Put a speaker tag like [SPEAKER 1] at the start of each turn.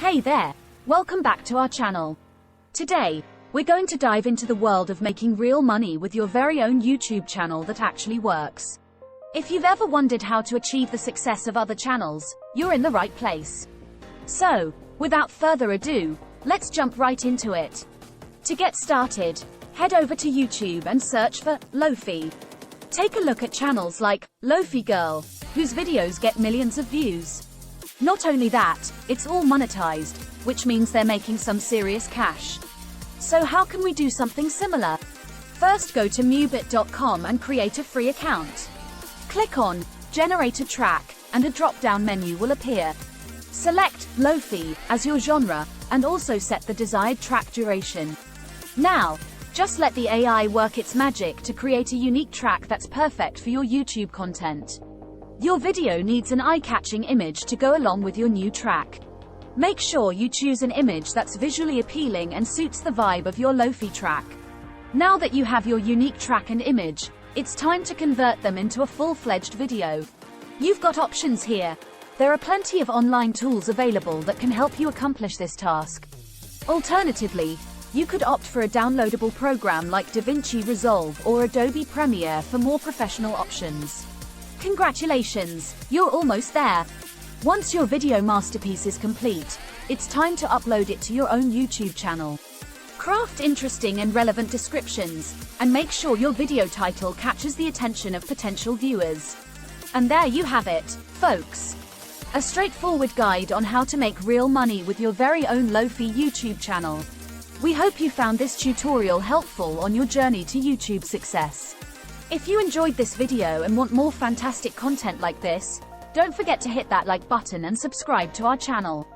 [SPEAKER 1] Hey there, welcome back to our channel. Today, we're going to dive into the world of making real money with your very own YouTube channel that actually works. If you've ever wondered how to achieve the success of other channels, you're in the right place. So, without further ado, let's jump right into it. To get started, head over to YouTube and search for lofi. Take a look at channels like Lofi Girl, whose videos get millions of views. Not only that, it's all monetized, which means they're making some serious cash. So how can we do something similar? First, go to mubit.com and create a free account. Click on Generate a Track, and a drop-down menu will appear. Select Lofi as your genre, and also set the desired track duration. Now, just let the AI work its magic to create a unique track that's perfect for your YouTube content. Your video needs an eye-catching image to go along with your new track. Make sure you choose an image that's visually appealing and suits the vibe of your lofi track. Now that you have your unique track and image, it's time to convert them into a full-fledged video. You've got options here. There are plenty of online tools available that can help you accomplish this task. Alternatively, you could opt for a downloadable program like DaVinci Resolve or Adobe Premiere for more professional options. Congratulations, you're almost there. Once your video masterpiece is complete, it's time to upload it to your own YouTube channel. Craft interesting and relevant descriptions, and make sure your video title catches the attention of potential viewers. And there you have it, folks. A straightforward guide on how to make real money with your very own lofi YouTube channel. We hope you found this tutorial helpful on your journey to YouTube success. If you enjoyed this video and want more fantastic content like this, don't forget to hit that like button and subscribe to our channel.